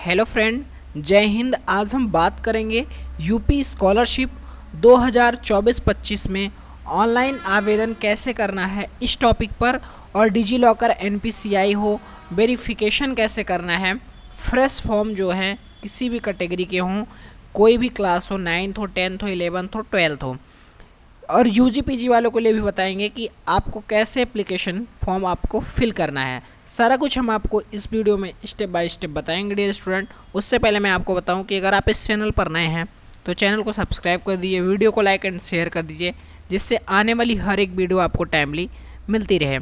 Hello friend, जय हिंद। आज हम बात करेंगे यूपी स्कॉलरशिप 2024-25 में ऑनलाइन आवेदन कैसे करना है इस टॉपिक पर, और डिजी लॉकर एनपीसीआई हो वेरिफिकेशन कैसे करना है। फ्रेश फॉर्म जो है किसी भी कैटेगरी के हों, कोई भी क्लास हो, 9th हो, 10th हो, 11th हो, 12th हो, और यूजी पीजी वालों के लिए भी बताएंगे कि आपको कैसे एप्लीकेशन फॉर्म आपको फिल करना है। सारा कुछ हम आपको इस वीडियो में स्टेप बाय स्टेप बताएंगे डियर स्टूडेंट। उससे पहले मैं आपको बताऊं कि अगर आप इस चैनल पर नए हैं तो चैनल को सब्सक्राइब कर दीजिए, वीडियो को लाइक एंड शेयर कर दीजिए, जिससे आने वाली हर एक वीडियो आपको टाइमली मिलती रहे।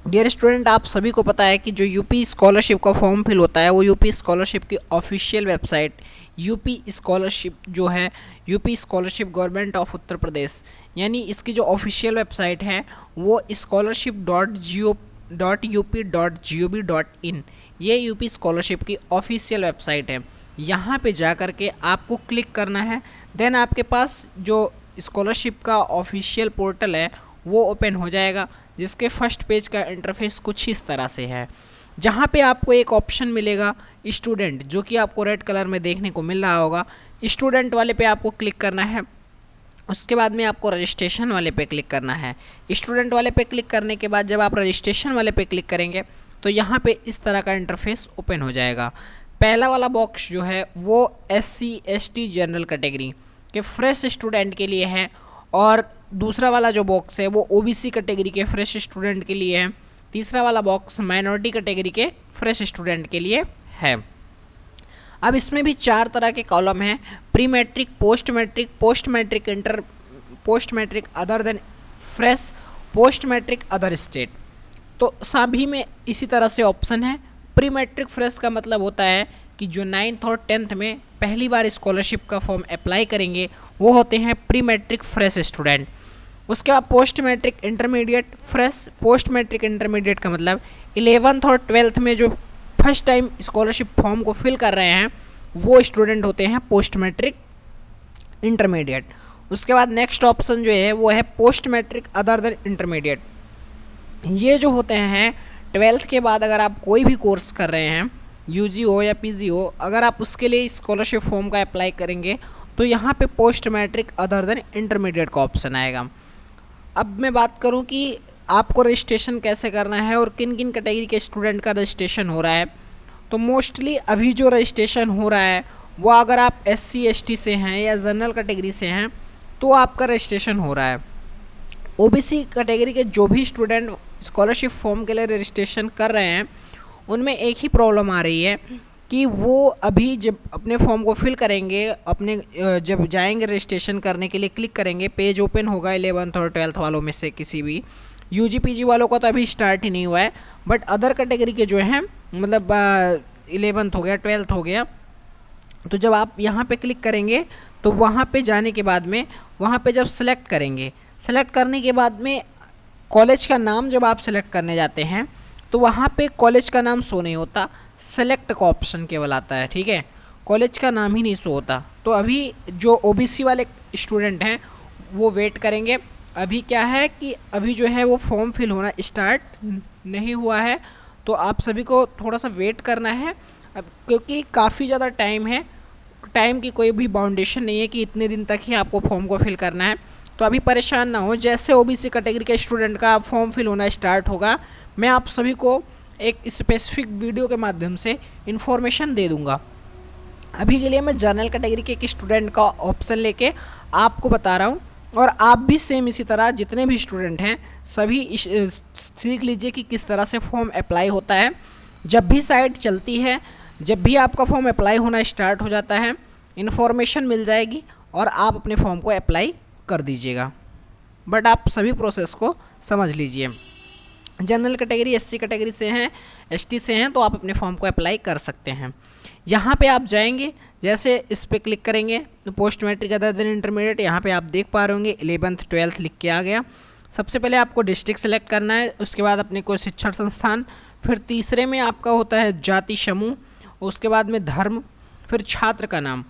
डियर स्टूडेंट, आप सभी को पता है कि जो यूपी स्कॉलरशिप का फॉर्म फिल होता है वो यूपी स्कॉलरशिप की ऑफिशियल वेबसाइट यूपी स्कॉलरशिप जो है, UP scholarship government of Uttar Pradesh, यानी इसकी जो ऑफिशियल वेबसाइट है वो scholarship.up.gov.in, ये यूपी स्कॉलरशिप की ऑफिशियल वेबसाइट है। यहाँ पे जा कर के आपको क्लिक करना है, देन आपके पास जो स्कॉलरशिप का ऑफिशियल पोर्टल है वो ओपन हो जाएगा, जिसके फर्स्ट पेज का इंटरफेस कुछ इस तरह से है। जहाँ पे आपको एक ऑप्शन मिलेगा स्टूडेंट, जो कि आपको रेड कलर में देखने को मिल रहा होगा। स्टूडेंट वाले पे आपको क्लिक करना है, उसके बाद में आपको रजिस्ट्रेशन वाले पे क्लिक करना है। स्टूडेंट वाले पे क्लिक करने के बाद जब आप रजिस्ट्रेशन वाले पे क्लिक करेंगे तो यहाँ पे इस तरह का इंटरफेस ओपन हो जाएगा। पहला वाला बॉक्स जो है वो SC ST जनरल कैटेगरी के फ्रेश स्टूडेंट के लिए है, और दूसरा वाला जो बॉक्स है वो OBC कैटेगरी के फ्रेश स्टूडेंट के लिए है। तीसरा वाला बॉक्स माइनॉरिटी कैटेगरी के फ्रेश स्टूडेंट के लिए है। अब इसमें भी 4 तरह के कॉलम हैं: pre matric, post matric, post matric inter, post matric other than fresh, post matric other state. तो सभी में इसी तरह से ऑप्शन है। प्री मैट्रिक फ्रेश का मतलब होता है कि जो 9th और 10th में पहली बार स्कॉलरशिप का फॉर्म अप्लाई करेंगे वो होते हैं प्री मैट्रिक फ्रेश स्टूडेंट। उसके बाद post matric intermediate fresh. Post matric intermediate का मतलब 11th और 12th में जो फर्स्ट टाइम स्कॉलरशिप फॉर्म को फिल कर रहे हैं वो स्टूडेंट होते हैं पोस्ट मैट्रिक इंटरमीडिएट। उसके बाद नेक्स्ट ऑप्शन जो है वो है post matric other than intermediate. ये जो होते हैं 12th के बाद अगर आप कोई भी कोर्स कर रहे हैं, यूजी हो या पीजी हो, अगर आप उसके लिए स्कॉलरशिप फॉर्म का अप्लाई करेंगे तो यहाँ पे post matric other than intermediate का ऑप्शन आएगा। अब मैं बात करूँ कि आपको रजिस्ट्रेशन कैसे करना है और किन किन कैटेगरी के स्टूडेंट का रजिस्ट्रेशन हो रहा है, तो मोस्टली अभी जो रजिस्ट्रेशन हो रहा है वो अगर आप SC ST से हैं या जनरल कैटेगरी से हैं तो आपका रजिस्ट्रेशन हो रहा है। OBC कैटेगरी के जो भी स्टूडेंट स्कॉलरशिप फॉर्म के लिए रजिस्ट्रेशन कर रहे हैं उनमें एक ही प्रॉब्लम आ रही है कि वो अभी जब अपने फॉर्म को फिल करेंगे, अपने जब जाएंगे रजिस्ट्रेशन करने के लिए, क्लिक करेंगे, पेज ओपन होगा 11th और 12th वालों में से किसी भी। यूजी पीजी वालों का तो अभी स्टार्ट ही नहीं हुआ है, बट अदर कैटेगरी के जो हैं, मतलब 11th हो गया, 12th हो गया, तो जब आप यहाँ पे क्लिक करेंगे तो वहाँ पे जाने के बाद में वहाँ पे जब सेलेक्ट करेंगे, सेलेक्ट करने के बाद में कॉलेज का नाम जब आप सेलेक्ट करने जाते हैं तो वहाँ पे कॉलेज का नाम शो नहीं होता, सेलेक्ट का ऑप्शन केवल आता है। ठीक है, कॉलेज का नाम ही नहीं शो होता। तो अभी जो OBC वाले स्टूडेंट हैं वो वेट करेंगे। अभी क्या है कि अभी जो है वो फॉर्म फिल होना स्टार्ट नहीं हुआ है, तो आप सभी को थोड़ा सा वेट करना है, अब क्योंकि काफ़ी ज़्यादा टाइम है। टाइम की कोई भी बाउंडेशन नहीं है कि इतने दिन तक ही आपको फॉर्म को फिल करना है। तो अभी परेशान ना हो, जैसे OBC कैटेगरी के स्टूडेंट का फॉर्म फिल होना स्टार्ट होगा मैं आप सभी को एक स्पेसिफिक वीडियो के माध्यम से इन्फॉर्मेशन दे दूंगा। अभी के लिए मैं जनरल कैटेगरी के एक स्टूडेंट का ऑप्शन लेके आपको बता रहा हूँ, और आप भी सेम इसी तरह जितने भी स्टूडेंट हैं सभी सीख लीजिए कि किस तरह से फॉर्म अप्लाई होता है। जब भी साइट चलती है, जब भी आपका फॉर्म अप्लाई होना स्टार्ट हो जाता है, इन्फॉर्मेशन मिल जाएगी और आप अपने फॉर्म को अप्लाई कर दीजिएगा। बट आप सभी प्रोसेस को समझ लीजिए। जनरल कैटेगरी SC कैटेगरी से हैं, ST से हैं, तो आप अपने फॉर्म को अप्लाई कर सकते हैं। यहाँ पे आप जाएंगे, जैसे इस पर क्लिक करेंगे तो post matric other than intermediate, यहाँ पे आप देख पा रहे होंगे 11th 12th लिख के आ गया। सबसे पहले आपको डिस्ट्रिक्ट सेलेक्ट करना है, उसके बाद अपने को शिक्षण संस्थान, फिर तीसरे में आपका होता है जाति समूह, उसके बाद में धर्म, फिर छात्र का नाम,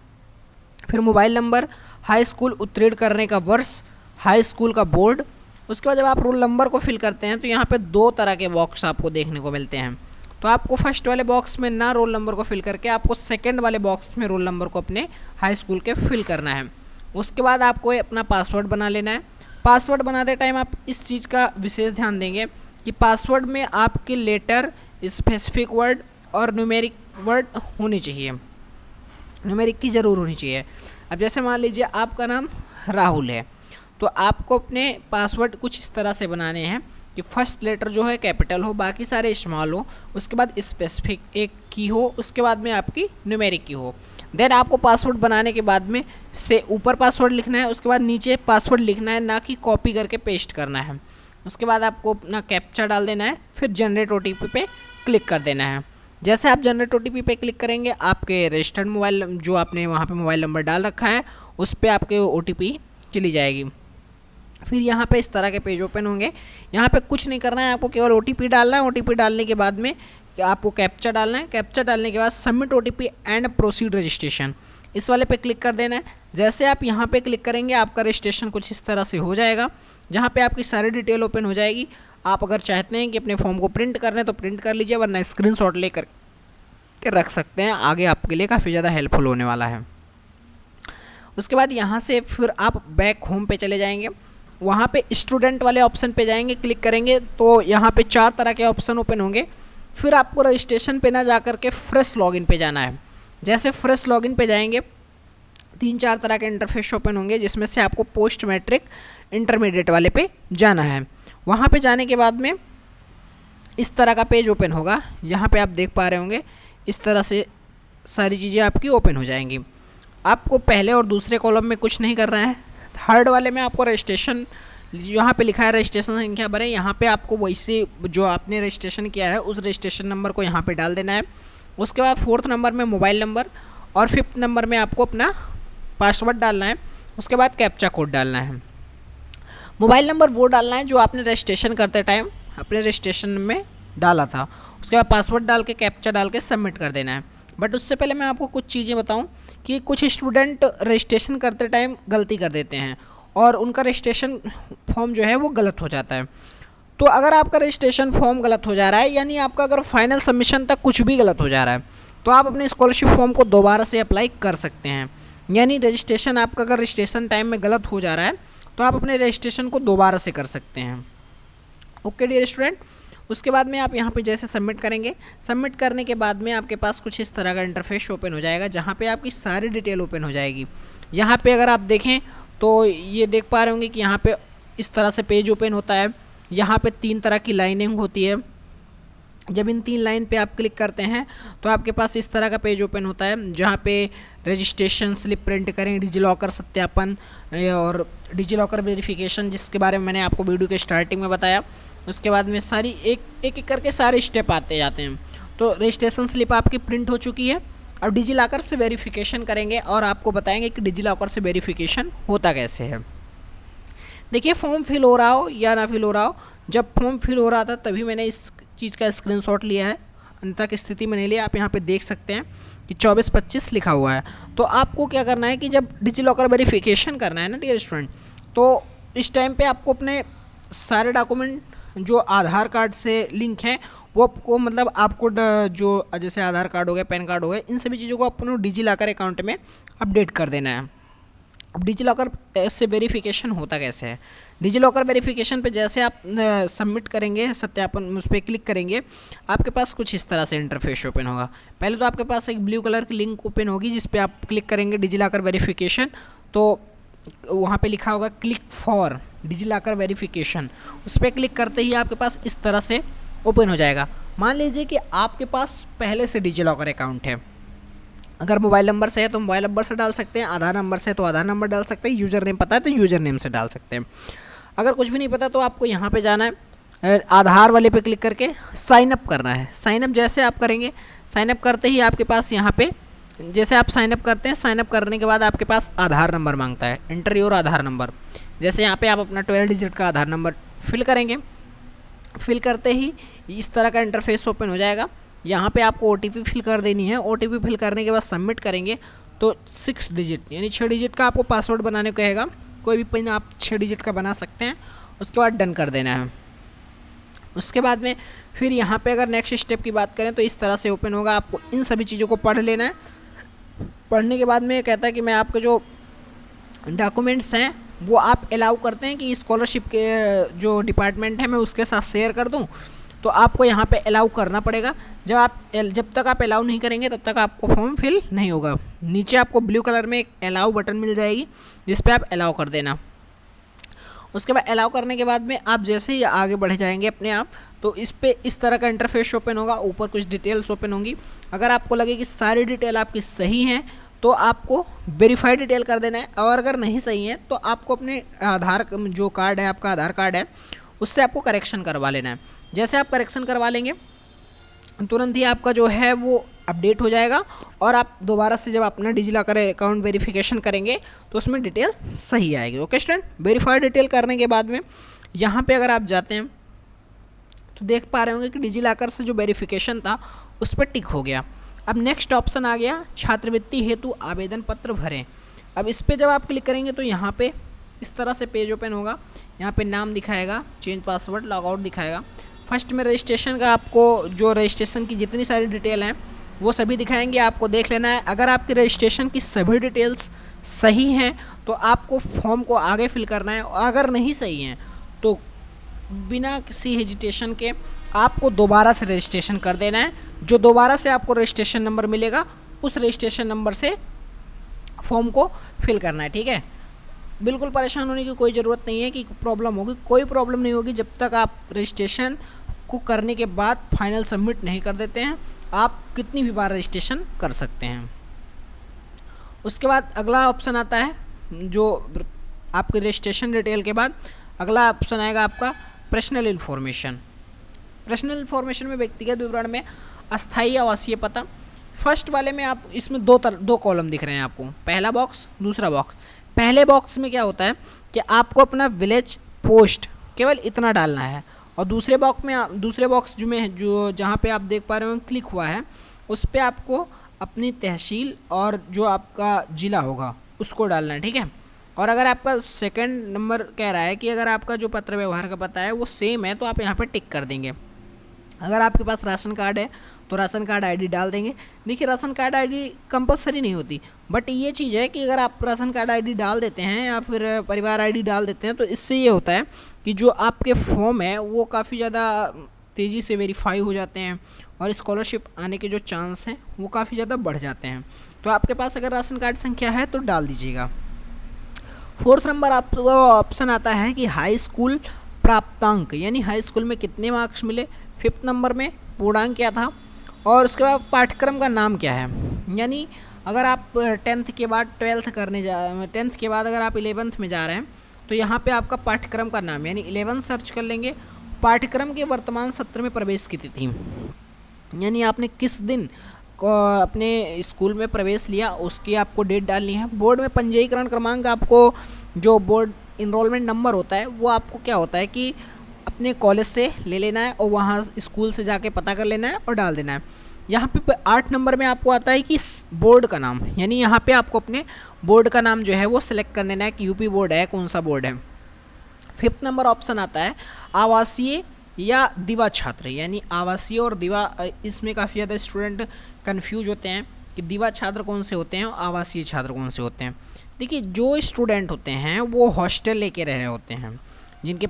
फिर मोबाइल नंबर, हाई स्कूल उत्तीर्ण करने का वर्ष, हाई स्कूल का बोर्ड। उसके बाद जब आप रोल नंबर को फिल करते हैं तो यहाँ पे 2 तरह के बॉक्स आपको देखने को मिलते हैं। तो आपको फर्स्ट वाले बॉक्स में ना रोल नंबर को फिल करके आपको सेकंड वाले बॉक्स में रोल नंबर को अपने हाई स्कूल के फिल करना है। उसके बाद आपको अपना पासवर्ड बना लेना है। पासवर्ड बनाते टाइम आप इस चीज़ का विशेष ध्यान देंगे कि पासवर्ड में आपके लेटर, स्पेसिफिक वर्ड और न्यूमेरिक वर्ड होनी चाहिए, न्यूमेरिक की ज़रूर होनी चाहिए। अब जैसे मान लीजिए आपका नाम राहुल है, तो आपको अपने पासवर्ड कुछ इस तरह से बनाने हैं कि फर्स्ट लेटर जो है कैपिटल हो, बाकी सारे स्मॉल हो, उसके बाद स्पेसिफिक एक की हो, उसके बाद में आपकी न्यूमेरिक की हो। देन आपको पासवर्ड बनाने के बाद में से ऊपर पासवर्ड लिखना है, उसके बाद नीचे पासवर्ड लिखना है, ना कि कॉपी करके पेस्ट करना है। उसके बाद आपको अपना कैप्चा डाल देना है, फिर जनरेट OTP पे क्लिक कर देना है। जैसे आप जनरेट OTP पे क्लिक करेंगे, आपके रजिस्टर्ड मोबाइल जो आपने वहाँ पे मोबाइल नंबर डाल रखा है उस पर आपके OTP चली जाएगी। फिर यहाँ पे इस तरह के पेज ओपन होंगे। यहाँ पे कुछ नहीं करना है, आपको केवल OTP डालना है। OTP डालने के बाद में आपको कैप्चा डालना है। कैप्चा डालने के बाद submit OTP and proceed registration, इस वाले पे क्लिक कर देना है। जैसे आप यहाँ पे क्लिक करेंगे आपका रजिस्ट्रेशन कुछ इस तरह से हो जाएगा, जहाँ पे आपकी सारी डिटेल ओपन हो जाएगी। आप अगर चाहते हैं कि अपने फॉर्म को प्रिंट करना है तो प्रिंट कर लीजिए, वरना स्क्रीनशॉट लेकर के रख सकते हैं, आगे आपके लिए काफ़ी ज़्यादा हेल्पफुल होने वाला है। उसके बाद यहाँ से फिर आप बैक होम पे चले जाएंगे, वहाँ पे स्टूडेंट वाले ऑप्शन पे जाएंगे, क्लिक करेंगे तो यहाँ पे 4 तरह के ऑप्शन ओपन होंगे। फिर आपको रजिस्ट्रेशन पे ना जा कर के फ्रेश लॉगिन पे जाना है। जैसे फ्रेश लॉगिन पे जाएंगे 3-4 तरह के इंटरफेस ओपन होंगे, जिसमें से आपको पोस्ट मैट्रिक इंटरमीडिएट वाले पे जाना है। वहाँ पे जाने के बाद में इस तरह का पेज ओपन होगा, यहाँ पे आप देख पा रहे होंगे इस तरह से सारी चीज़ें आपकी ओपन हो जाएंगी। आपको पहले और दूसरे कॉलम में कुछ नहीं करना है। थर्ड वाले में आपको रजिस्ट्रेशन, यहाँ पे लिखा है रजिस्ट्रेशन संख्या भरें, यहाँ पे आपको वैसे जो आपने रजिस्ट्रेशन किया है उस रजिस्ट्रेशन नंबर को यहाँ पे डाल देना है। उसके बाद 4th नंबर में मोबाइल नंबर और 5th नंबर में आपको अपना पासवर्ड डालना है। उसके बाद कैप्चा कोड डालना है। मोबाइल नंबर वो डालना है जो आपने रजिस्ट्रेशन करते टाइम अपने रजिस्ट्रेशन में डाला था। उसके बाद पासवर्ड डाल के कैप्चा डाल के सबमिट कर देना है। बट उससे पहले मैं आपको कुछ चीज़ें बताऊं कि कुछ स्टूडेंट रजिस्ट्रेशन करते टाइम गलती कर देते हैं और उनका रजिस्ट्रेशन फॉर्म जो है वो गलत हो जाता है। तो अगर आपका रजिस्ट्रेशन फॉर्म गलत हो जा रहा है, यानी आपका अगर फाइनल सबमिशन तक कुछ भी गलत हो जा रहा है, तो आप अपने स्कॉलरशिप फॉर्म को दोबारा से अप्लाई कर सकते हैं। यानी रजिस्ट्रेशन आपका अगर रजिस्ट्रेशन टाइम में गलत हो जा रहा है तो आप अपने रजिस्ट्रेशन को दोबारा से कर सकते हैं। ओके डियर स्टूडेंट, उसके बाद में आप यहाँ पे जैसे सबमिट करेंगे, सबमिट करने के बाद में आपके पास कुछ इस तरह का इंटरफेस ओपन हो जाएगा, जहाँ पे आपकी सारी डिटेल ओपन हो जाएगी। यहाँ पे अगर आप देखें तो ये देख पा रहे होंगे कि यहाँ पे इस तरह से पेज ओपन होता है। यहाँ पे 3 तरह की लाइनिंग होती है। जब इन 3 लाइन पे आप क्लिक करते हैं तो आपके पास इस तरह का पेज ओपन होता है, जहाँ पे रजिस्ट्रेशन स्लिप प्रिंट करें, डिजिलॉकर सत्यापन और डिजिलॉकर वेरिफिकेशन, जिसके बारे में मैंने आपको वीडियो के स्टार्टिंग में बताया। उसके बाद में सारी एक करके सारे स्टेप आते जाते हैं। तो रजिस्ट्रेशन स्लिप आपकी प्रिंट हो चुकी है। अब डिजिलॉकर से वेरिफिकेशन करेंगे और आपको बताएंगे कि डिजिलॉकर से वेरिफिकेशन होता कैसे है। देखिए, फॉर्म फिल हो रहा हो या ना फिल हो रहा हो, जब फॉर्म फिल हो रहा था तभी मैंने इस चीज़ का स्क्रीनशॉट लिया है, अंत की स्थिति में नहीं लिया। आप यहाँ पे देख सकते हैं कि 24-25 लिखा हुआ है। तो आपको क्या करना है कि जब डिजिलॉकर वेरिफिकेशन करना है ना डियर स्टूडेंट, तो इस टाइम पे आपको अपने सारे डॉक्यूमेंट जो आधार कार्ड से लिंक है वो आपको, मतलब आपको जो जैसे आधार कार्ड हो गया, पैन कार्ड हो गया, इन सभी चीज़ों को अपने डिजिलॉकर अकाउंट में अपडेट कर देना है। अब डिजिलॉकर से वेरिफिकेशन होता कैसे है? डिजिलॉकर वेरिफिकेशन पे जैसे आप सबमिट करेंगे, सत्यापन उस पर क्लिक करेंगे, आपके पास कुछ इस तरह से इंटरफेस ओपन होगा। पहले तो आपके पास एक ब्लू कलर की लिंक ओपन होगी, जिस पे आप क्लिक करेंगे डिजिलॉकर वेरिफिकेशन, तो वहाँ पे लिखा होगा क्लिक फॉर डिजिलॉकर वेरिफिकेशन। उस पर क्लिक करते ही आपके पास इस तरह से ओपन हो जाएगा। मान लीजिए कि आपके पास पहले से डिजिलॉकर अकाउंट है। अगर मोबाइल नंबर से है तो मोबाइल नंबर से डाल सकते हैं, आधार नंबर से तो आधार नंबर डाल सकते हैं, यूज़र नेम पता है तो यूज़र नेम से डाल सकते हैं। अगर कुछ भी नहीं पता तो आपको यहाँ पे जाना है, आधार वाले पे क्लिक करके साइन अप करना है। साइन अप जैसे आप करेंगे, साइन अप करते ही आपके पास यहाँ पे जैसे आप साइन अप करते हैं, साइन अप करने के बाद आपके पास आधार नंबर मांगता है, एंटर योर आधार नंबर। जैसे यहाँ पे आप अपना 12 डिजिट का आधार नंबर फिल करेंगे, फिल करते ही इस तरह का इंटरफेस ओपन हो जाएगा। यहाँ पे आपको OTP फिल कर देनी है। OTP फिल करने के बाद सबमिट करेंगे तो 6 डिजिट यानी 6 डिजिट का आपको पासवर्ड बनाने को कहेगा। कोई भी पिन आप 6 डिजिट का बना सकते हैं। उसके बाद डन कर देना है। उसके बाद में फिर यहाँ पे अगर नेक्स्ट स्टेप की बात करें तो इस तरह से ओपन होगा। आपको इन सभी चीज़ों को पढ़ लेना है। पढ़ने के बाद में ये कहता है कि मैं आपके जो डॉक्यूमेंट्स हैं वो आप अलाउ करते हैं कि स्कॉलरशिप के जो डिपार्टमेंट है मैं उसके साथ शेयर कर दूं, तो आपको यहाँ पे अलाउ करना पड़ेगा। जब तक आप अलाउ नहीं करेंगे तब तक आपको फॉर्म फिल नहीं होगा। नीचे आपको ब्लू कलर में एक अलाउ बटन मिल जाएगी जिस पे आप अलाउ कर देना। उसके बाद अलाउ करने के बाद में आप जैसे ही आगे बढ़ जाएंगे अपने आप, तो इस पे इस तरह का इंटरफेस ओपन होगा। ऊपर कुछ डिटेल्स ओपन होंगी। अगर आपको लगे कि सारी डिटेल आपकी सही हैं तो आपको वेरीफाई डिटेल कर देना है, और अगर नहीं सही है तो आपको अपने आधार जो कार्ड है, आपका आधार कार्ड है, उससे आपको करेक्शन करवा लेना है। जैसे आप करेक्शन करवा लेंगे तुरंत ही आपका जो है वो अपडेट हो जाएगा, और आप दोबारा से जब अपना डिजिलॉकर अकाउंट वेरिफिकेशन करेंगे तो उसमें डिटेल सही आएगी। ओके स्टूडेंट, वेरीफाइड डिटेल करने के बाद में यहाँ पे अगर आप जाते हैं तो देख पा रहे होंगे कि डिजिलॉकर से जो वेरिफिकेशन था उस पर टिक हो गया। अब नेक्स्ट ऑप्शन आ गया, छात्रवृत्ति हेतु आवेदन पत्र भरें। अब इस पर जब आप क्लिक करेंगे तो यहाँ पे इस तरह से पेज ओपन होगा। यहाँ पे नाम दिखाएगा, चेंज पासवर्ड, लॉगआउट दिखाएगा। फर्स्ट में रजिस्ट्रेशन का आपको जो रजिस्ट्रेशन की जितनी सारी डिटेल हैं वो सभी दिखाएंगे, आपको देख लेना है। अगर आपकी रजिस्ट्रेशन की सभी डिटेल्स सही हैं तो आपको फॉर्म को आगे फिल करना है, और अगर नहीं सही हैं तो बिना किसी हेजिटेशन के आपको दोबारा से रजिस्ट्रेशन कर देना है। जो दोबारा से आपको रजिस्ट्रेशन नंबर मिलेगा उस रजिस्ट्रेशन नंबर से फॉर्म को फिल करना है। ठीक है, बिल्कुल परेशान होने की कोई ज़रूरत नहीं है कि प्रॉब्लम होगी, कोई प्रॉब्लम नहीं होगी जब तक आप रजिस्ट्रेशन को करने के बाद फाइनल सबमिट नहीं कर देते हैं। आप कितनी भी बार रजिस्ट्रेशन कर सकते हैं। उसके बाद अगला ऑप्शन आता है, जो आपके रजिस्ट्रेशन डिटेल के बाद अगला ऑप्शन आएगा आपका पर्सनल इन्फॉर्मेशन। पर्सनल इन्फॉर्मेशन में व्यक्तिगत विवरण में अस्थायी आवासीय पता। फर्स्ट वाले में आप इसमें दो कॉलम दिख रहे हैं आपको, पहला बॉक्स, दूसरा बॉक्स। पहले बॉक्स में क्या होता है कि आपको अपना विलेज पोस्ट केवल इतना डालना है, और दूसरे बॉक्स जो जहाँ पे आप देख पा रहे हो क्लिक हुआ है उस पर आपको अपनी तहसील और जो आपका ज़िला होगा उसको डालना है। ठीक है, और अगर आपका सेकंड नंबर कह रहा है कि अगर आपका जो पत्र व्यवहार का पता है वो सेम है तो आप यहाँ पे टिक कर देंगे। अगर आपके पास राशन कार्ड है तो राशन कार्ड आईडी डाल देंगे। देखिए, राशन कार्ड आईडी कंपलसरी नहीं होती, बट ये चीज़ है कि अगर आप राशन कार्ड आईडी डाल देते हैं या फिर परिवार आईडी डाल देते हैं तो इससे ये होता है कि जो आपके फॉर्म है वो काफ़ी ज़्यादा तेज़ी से वेरीफाई हो जाते हैं, और स्कॉलरशिप आने के जो चांस हैं वो काफ़ी ज़्यादा बढ़ जाते हैं। तो आपके पास अगर राशन कार्ड संख्या है तो डाल दीजिएगा। फोर्थ नंबर आपको ऑप्शन आता है कि हाई स्कूल प्राप्तांक, यानी हाई स्कूल में कितने मार्क्स मिले। फिफ्थ नंबर में पूर्णांक क्या था, और उसके बाद पाठ्यक्रम का नाम क्या है। यानी अगर आप 10th के बाद 12th करने 10th के बाद अगर आप 11th में जा रहे हैं तो यहाँ पे आपका पाठ्यक्रम का नाम, यानी 11 सर्च कर लेंगे। पाठ्यक्रम के वर्तमान सत्र में प्रवेश की तिथि, यानी आपने किस दिन अपने स्कूल में प्रवेश लिया उसकी आपको डेट डालनी है। बोर्ड में पंजीकरण क्रमांक, आपको जो बोर्ड इनरोलमेंट नंबर होता है वो आपको क्या होता है कि अपने कॉलेज से ले लेना है और वहाँ स्कूल से जाके पता कर लेना है और डाल देना है। यहाँ पे 8 नंबर में आपको आता है कि बोर्ड का नाम, यानी यहाँ पे आपको अपने बोर्ड का नाम जो है वो सिलेक्ट कर लेना है कि यूपी बोर्ड है, कौन सा बोर्ड है। 5th नंबर ऑप्शन आता है आवासीय या दिवा छात्र, यानी आवासीय और दिवा, इसमें काफ़ी ज़्यादा स्टूडेंट कन्फ्यूज होते हैं कि दिवा छात्र कौन से होते हैं और आवासीय छात्र कौन से होते हैं। देखिए, जो स्टूडेंट होते हैं वो हॉस्टल लेके रह रहे होते हैं, जिनके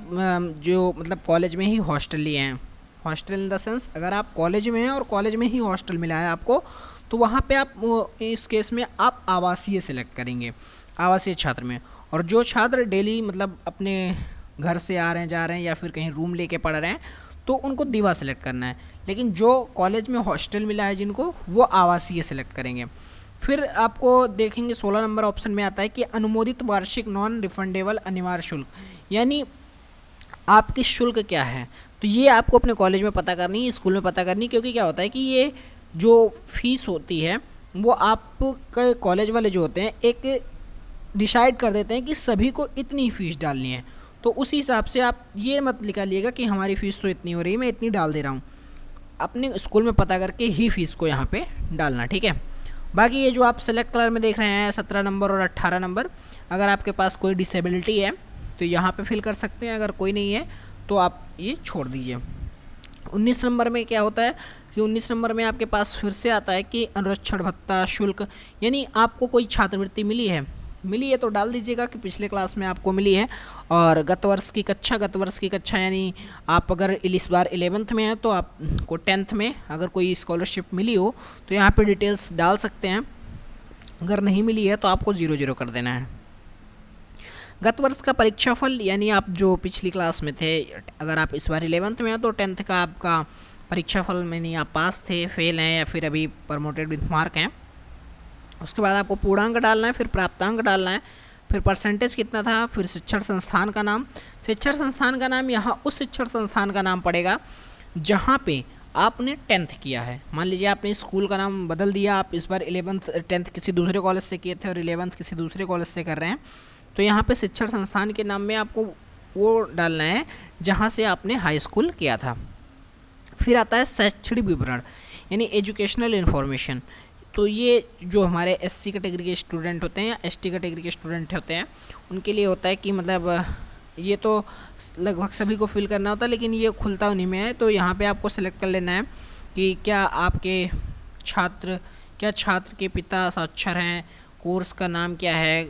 जो मतलब कॉलेज में ही हॉस्टल लिए हैं। हॉस्टल इन द सेंस, अगर आप कॉलेज में हैं और कॉलेज में ही हॉस्टल मिला है आपको, तो वहाँ पे आप इस केस में आप आवासीय सेलेक्ट करेंगे, आवासीय छात्र में। और जो छात्र डेली मतलब अपने घर से आ रहे हैं, जा रहे हैं, या फिर कहीं रूम लेके पढ़ रहे हैं तो उनको दिवा सेलेक्ट करना है। लेकिन जो कॉलेज में हॉस्टल मिला है जिनको, वो आवासीय सेलेक्ट करेंगे। फिर आपको देखेंगे 16 नंबर ऑप्शन में आता है कि अनुमोदित वार्षिक नॉन रिफंडेबल अनिवार्य शुल्क, यानी आपकी शुल्क क्या है। तो ये आपको अपने कॉलेज में पता करनी है, स्कूल में पता करनी, क्योंकि क्या होता है कि ये जो फीस होती है वो आपके कॉलेज वाले जो होते हैं एक डिसाइड कर देते हैं कि सभी को इतनी फ़ीस डालनी है। तो उस हिसाब से आप ये मत निकालिएगा कि हमारी फ़ीस तो इतनी हो रही है, मैं इतनी डाल दे रहा हूँ। अपने स्कूल में पता करके ही फ़ीस को यहाँ पे डालना, ठीक है। बाकी ये जो आप सेलेक्ट कलर में देख रहे हैं 17 नंबर और 18 नंबर, अगर आपके पास कोई डिसेबिलिटी है तो यहाँ पे फिल कर सकते हैं, अगर कोई नहीं है तो आप ये छोड़ दीजिए। 19 नंबर में क्या होता है कि 19 नंबर में आपके पास फिर से आता है कि अनुरक्षण भत्ता शुल्क, यानी आपको कोई छात्रवृत्ति मिली है तो डाल दीजिएगा कि पिछले क्लास में आपको मिली है। और गत वर्ष की कक्षा यानी आप अगर इस बार 11th में है तो आपको 10th में अगर कोई स्कॉलरशिप मिली हो तो यहाँ पे डिटेल्स डाल सकते हैं। अगर नहीं मिली है तो आपको 0 कर देना है। गत वर्ष का परीक्षाफल यानी आप जो पिछली क्लास में थे, अगर आप इस बार 11th में हो तो 10th का आपका परीक्षाफल में नहीं आप पास थे, फेल हैं या फिर अभी प्रमोटेड विथ मार्क हैं। उसके बाद आपको पूर्णांक डालना है, फिर प्राप्तांक डालना है, फिर परसेंटेज कितना था, फिर शिक्षण संस्थान का नाम। शिक्षण संस्थान का नाम यहाँ उस शिक्षण संस्थान का नाम पड़ेगा जहाँ पे आपने 10th किया है। मान लीजिए आपने स्कूल का नाम बदल दिया, आप इस बार 10th किसी दूसरे कॉलेज से किए थे और 11th किसी दूसरे कॉलेज से कर रहे हैं, तो यहाँ पे शिक्षण संस्थान के नाम में आपको वो डालना है जहाँ से आपने हाई स्कूल किया था। फिर आता है शैक्षणिक विवरण यानी एजुकेशनल इन्फॉर्मेशन। तो ये जो हमारे एससी कैटेगरी के स्टूडेंट होते हैं या एसटी कैटेगरी के स्टूडेंट होते हैं उनके लिए होता है कि मतलब ये तो लगभग सभी को फिल करना होता है, लेकिन ये खुलता उन्हीं में है। तो यहाँ पे आपको सेलेक्ट कर लेना है कि क्या आपके छात्र के पिता साक्षर हैं, कोर्स का नाम क्या है,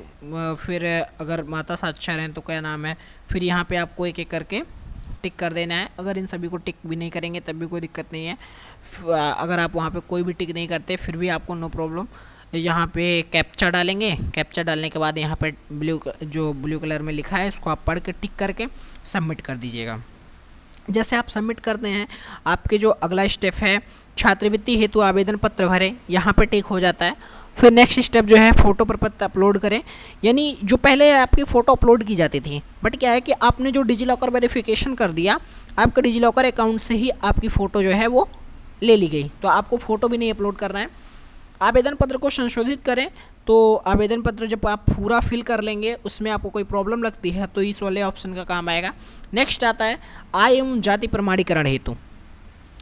फिर अगर माता साक्षर हैं तो क्या नाम है। फिर यहाँ पे आपको एक एक करके टिक कर देना है। अगर इन सभी को टिक भी नहीं करेंगे तब भी कोई दिक्कत नहीं है। अगर आप वहाँ पे कोई भी टिक नहीं करते फिर भी आपको नो प्रॉब्लम। यहाँ पे कैप्चा डालेंगे, कैप्चा डालने के बाद यहाँ पे ब्लू कलर में लिखा है इसको आप पढ़ के टिक करके सबमिट कर दीजिएगा। जैसे आप सबमिट करते हैं आपके जो अगला स्टेप है छात्रवृत्ति हेतु आवेदन पत्र भरें, यहाँ पे टिक हो जाता है। फिर नेक्स्ट स्टेप जो है फ़ोटो प्रपत्र अपलोड करें, यानी जो पहले आपकी फ़ोटो अपलोड की जाती थी, बट क्या है कि आपने जो डिजिलॉकर वेरिफिकेशन कर दिया, आपका डिजिलॉकर अकाउंट से ही आपकी फ़ोटो जो है वो ले ली गई, तो आपको फ़ोटो भी नहीं अपलोड करना है। आवेदन पत्र को संशोधित करें, तो आवेदन पत्र जब आप पूरा फिल कर लेंगे उसमें आपको कोई प्रॉब्लम लगती है तो इस वाले ऑप्शन का काम आएगा। नेक्स्ट आता है आय एवं जाति प्रमाणीकरण हेतु,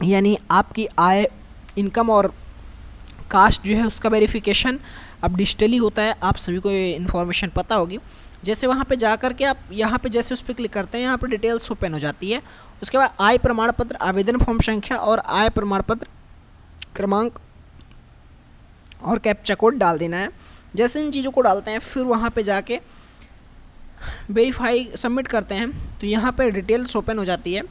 यानी आपकी आय, इनकम और कास्ट जो है उसका वेरिफिकेशन अब डिजिटली होता है। आप सभी को ये इन्फॉर्मेशन पता होगी। जैसे वहाँ पे जा कर के आप यहाँ पे जैसे उस पर क्लिक करते हैं यहाँ पे डिटेल्स ओपन हो जाती है। उसके बाद आय प्रमाण पत्र, आवेदन फॉर्म संख्या और आय प्रमाण पत्र क्रमांक और कैप्चा कोड डाल देना है। जैसे इन चीज़ों को डालते हैं फिर वहाँ पे जाके वेरीफाई सबमिट करते हैं तो यहाँ पे डिटेल्स ओपन हो जाती है।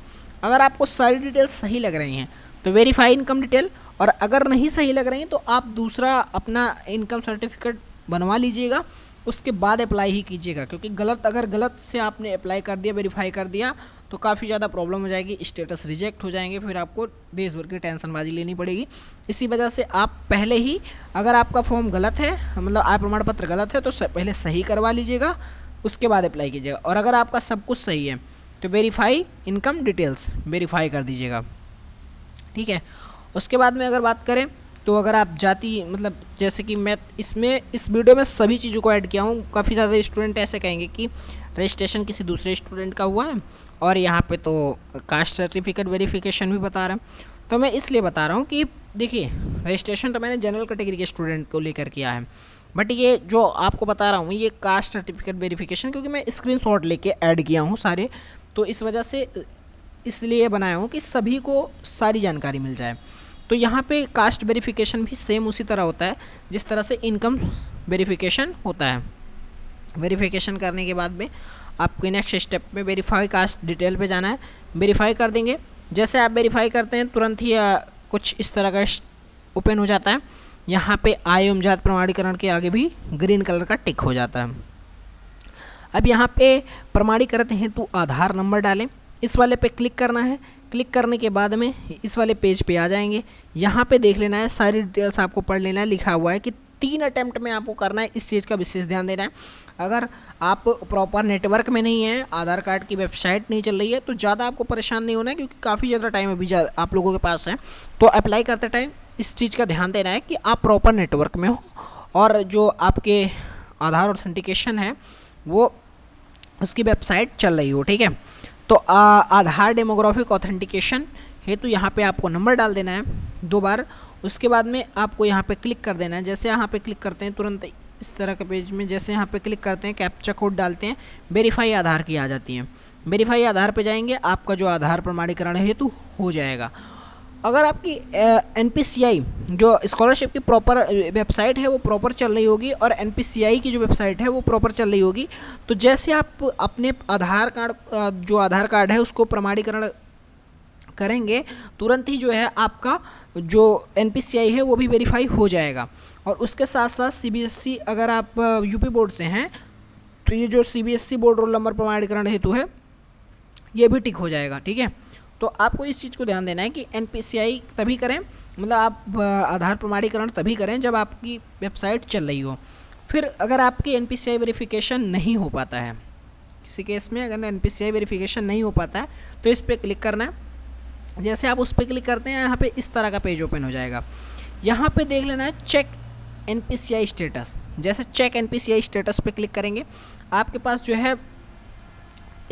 अगर आपको सारी डिटेल्स सही लग रही हैं तो वेरीफाई इनकम डिटेल, और अगर नहीं सही लग रही हैं तो आप दूसरा अपना इनकम सर्टिफिकेट बनवा लीजिएगा, उसके बाद अप्लाई ही कीजिएगा। क्योंकि अगर गलत से आपने अप्लाई कर दिया, वेरीफाई कर दिया तो काफ़ी ज़्यादा प्रॉब्लम हो जाएगी, स्टेटस रिजेक्ट हो जाएंगे, फिर आपको देश भर की टेंशनबाजी लेनी पड़ेगी। इसी वजह से आप पहले ही, अगर आपका फॉर्म गलत है, मतलब आय प्रमाण पत्र गलत है, तो पहले सही करवा लीजिएगा, उसके बाद अप्लाई कीजिएगा। और अगर आपका सब कुछ सही है तो वेरीफाई इनकम डिटेल्स वेरीफाई कर दीजिएगा, ठीक है। उसके बाद में अगर बात करें तो अगर आप जाति, मतलब जैसे कि मैं इस वीडियो में सभी चीज़ों को ऐड किया हूँ। काफ़ी ज़्यादा स्टूडेंट ऐसे कहेंगे कि रजिस्ट्रेशन किसी दूसरे स्टूडेंट का हुआ है और यहाँ पे तो कास्ट सर्टिफिकेट वेरिफिकेशन भी बता रहा है, तो मैं इसलिए बता रहा हूँ कि देखिए रजिस्ट्रेशन तो मैंने जनरल कैटेगरी के स्टूडेंट को लेकर किया है, बट ये जो आपको बता रहा हूँ ये कास्ट सर्टिफिकेट वेरिफिकेशन, क्योंकि मैं स्क्रीनशॉट लेके ऐड किया हूँ सारे, तो इस वजह से इसलिए बनाया हूँ कि सभी को सारी जानकारी मिल जाए। तो यहाँ पे कास्ट वेरिफिकेशन भी सेम उसी तरह होता है जिस तरह से इनकम वेरिफिकेशन होता है। वेरिफिकेशन करने के बाद में आपके नेक्स्ट स्टेप में वेरीफाई कास्ट डिटेल पे जाना है, वेरीफाई कर देंगे। जैसे आप वेरीफाई करते हैं तुरंत ही कुछ इस तरह का ओपन हो जाता है। यहाँ पे आय एवं जाति प्रमाणीकरण के आगे भी ग्रीन कलर का टिक हो जाता है। अब यहाँ पे प्रमाणीकरण हेतु आधार नंबर डालें, इस वाले पे क्लिक करना है। क्लिक करने के बाद में इस वाले पेज पे आ जाएंगे। यहाँ पे देख लेना है, सारी डिटेल्स आपको पढ़ लेना है। लिखा हुआ है कि 3 अटैम्प्ट में आपको करना है, इस चीज़ का विशेष ध्यान देना है। अगर आप प्रॉपर नेटवर्क में नहीं है, आधार कार्ड की वेबसाइट नहीं चल रही है, तो ज़्यादा आपको परेशान नहीं होना है, क्योंकि काफ़ी ज़्यादा टाइम अभी आप लोगों के पास है। तो अप्लाई करते टाइम इस चीज़ का ध्यान देना है कि आप प्रॉपर नेटवर्क में हो और जो आपके आधार ऑथेंटिकेशन है वो उसकी वेबसाइट चल रही हो, ठीक है। तो आधार डेमोग्राफिक ऑथेंटिकेशन हेतु यहाँ पे आपको नंबर डाल देना है 2 बार। उसके बाद में आपको यहाँ पे क्लिक कर देना है। जैसे यहाँ पे क्लिक करते हैं तुरंत इस तरह के पेज में, जैसे यहाँ पे क्लिक करते हैं कैप्चा कोड डालते हैं, वेरीफाई आधार की आ जाती है। वेरीफाई आधार पे जाएंगे, आपका जो आधार प्रमाणीकरण हेतु हो जाएगा। अगर आपकी NPCI जो स्कॉलरशिप की प्रॉपर वेबसाइट है वो प्रॉपर चल रही होगी और NPCI की जो वेबसाइट है वो प्रॉपर चल रही होगी, तो जैसे आप अपने आधार कार्ड जो आधार कार्ड है उसको प्रमाणीकरण करेंगे, तुरंत ही जो है आपका जो NPCI है वो भी वेरीफाई हो जाएगा। और उसके साथ साथ CBSE, अगर आप यूपी बोर्ड से हैं तो ये जो CBSE बोर्ड रोल नंबर प्रमाणीकरण हेतु है ये भी टिक हो जाएगा। ठीक है, तो आपको इस चीज़ को ध्यान देना है कि NPCI तभी करें, मतलब आप आधार प्रमाणीकरण तभी करें जब आपकी वेबसाइट चल रही हो। फिर अगर आपकी NPCI वेरिफिकेशन नहीं हो पाता है, किसी केस में अगर NPCI वेरिफिकेशन नहीं हो पाता है तो इस पर क्लिक करना है। जैसे आप उस पर क्लिक करते हैं यहाँ पे इस तरह का पेज ओपन हो जाएगा। यहाँ पे देख लेना है चेक NPCI स्टेटस। जैसे चेक NPCI स्टेटस पे क्लिक करेंगे, आपके पास जो है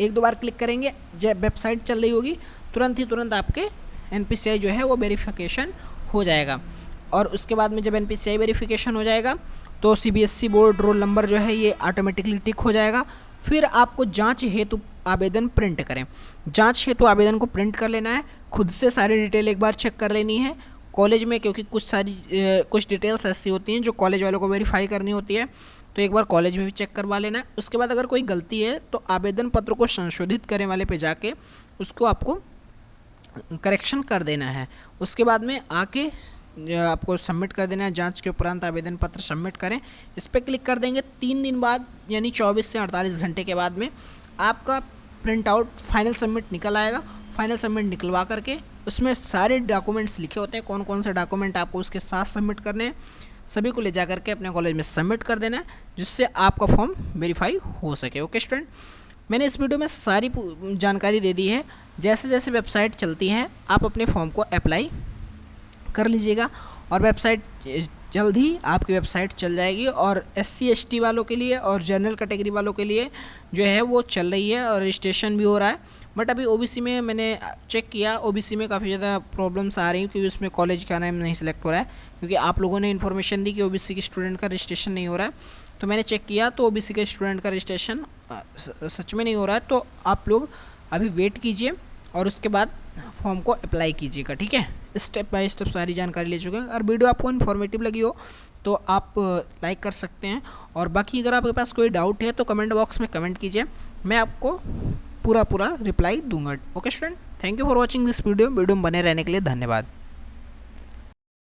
एक दो बार क्लिक करेंगे, जब वेबसाइट चल रही होगी तुरंत आपके NPCI जो है वो वेरिफिकेशन हो जाएगा। और उसके बाद में जब NPCI वेरिफिकेशन हो जाएगा तो CBSE बोर्ड रोल नंबर जो है ये ऑटोमेटिकली टिक हो जाएगा। फिर आपको जांच हेतु आवेदन प्रिंट करें। जांच हेतु आवेदन को प्रिंट कर लेना है, खुद से सारी डिटेल एक बार चेक कर लेनी है कॉलेज में, क्योंकि कुछ डिटेल्स ऐसी होती हैं जो कॉलेज वालों को वेरीफाई करनी होती है, तो एक बार कॉलेज में भी चेक करवा लेना है। उसके बाद अगर कोई गलती है तो आवेदन पत्र को संशोधित करने वाले पे जाके उसको आपको करेक्शन कर देना है। उसके बाद में आके आपको सबमिट कर देना है। जांच के उपरांत आवेदन पत्र सबमिट करें, इस पर क्लिक कर देंगे। 3 दिन बाद यानी 24 से 48 घंटे के बाद में आपका प्रिंट आउट फाइनल सबमिट निकल आएगा। फाइनल सबमिट निकलवा करके उसमें सारे डॉक्यूमेंट्स लिखे होते हैं, कौन कौन से डॉक्यूमेंट आपको उसके साथ सबमिट करने हैं, सभी को ले जा करके अपने कॉलेज में सबमिट कर देना है, जिससे आपका फॉर्म वेरीफाई हो सके। ओके स्टूडेंट, मैंने इस वीडियो में सारी जानकारी दे दी है। जैसे जैसे वेबसाइट चलती है आप अपने फॉर्म को अप्लाई कर लीजिएगा और वेबसाइट जल्द ही आपकी वेबसाइट चल जाएगी। और SC ST वालों के लिए और जनरल कैटेगरी वालों के लिए जो है वो चल रही है और रजिस्ट्रेशन भी हो रहा है। बट अभी OBC में मैंने चेक किया, OBC में काफ़ी ज़्यादा प्रॉब्लम्स आ रही हैं क्योंकि उसमें कॉलेज का नाम नहीं सिलेक्ट हो रहा है, क्योंकि आप लोगों ने इन्फॉर्मेशन दी कि OBC के स्टूडेंट का रजिस्ट्रेशन नहीं हो रहा है। तो मैंने चेक किया तो OBC के स्टूडेंट का रजिस्ट्रेशन सच में नहीं हो रहा है। तो आप लोग अभी वेट कीजिए और उसके बाद फॉर्म को अप्लाई कीजिएगा। ठीक है, स्टेप बाय स्टेप सारी जानकारी ले चुके हैं। अगर वीडियो आपको इन्फॉर्मेटिव लगी हो तो आप लाइक कर सकते हैं, और बाकी अगर आपके पास कोई डाउट है तो कमेंट बॉक्स में कमेंट कीजिए, मैं आपको पूरा रिप्लाई दूंगा। Okay student, thank you for watching this video में बने रहने के लिए धन्यवाद।